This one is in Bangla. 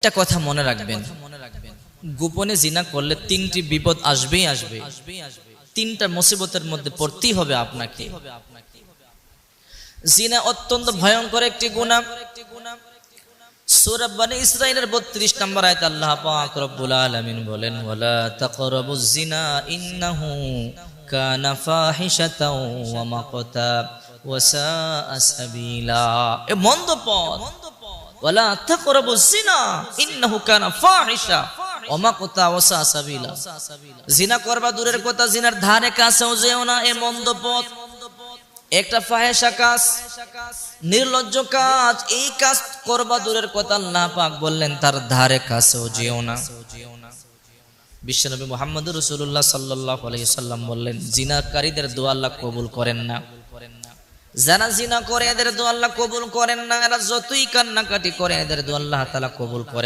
একটা কথা মনে রাখবেন, গোপনে জিনা করলে তিনটি বিপদ আসবেই আসবে। তিনটা মুসিবতের মধ্যে পড়তেই হবে আপনাকে। জিনা অত্যন্ত ভয়ঙ্কর একটি গুনাহ। সূরা বনী ইসরাঈলের 32 নম্বর আয়াতে আল্লাহ পাক রব্বুল আলামিন বলেন, ওয়ালা তাকরাবুজ জিনা ইন্নাহু কানা ফাহিশাতাও ওয়া মাকতা ওয়া সাআ সাবিলা। এ মন্দ পথ। ওয়ালা তাকরাবুজ জিনা ইন্নাহু কানা ফাহিশা ওয়া মাকতা ওয়া সাআ সাবিলা। জিনা করবা দূরের কথা, জিনার ধারে কাছেও যেও না। এ মন্দ পথ, একটা ফাহেশা কাজ, নির্লজ্জ কাজ। এই কাজ করবা দূরের কথা, আল্লাহ পাক বললেন তার ধারে কাছেও যেও না। বিশ্বনবী মুহাম্মদুর রাসূলুল্লাহ সাল্লাল্লাহু আলাইহি সাল্লাম বললেন, জিনাকারীদের দোয়া আল্লাহ কবুল করেন না। যারা জিনা করে এদের দোয়া আল্লাহ কবুল করেন না। এরা যতই কান্নাকাটি করে এদের দোয়া আল্লাহ তাআলা কবুল করেন।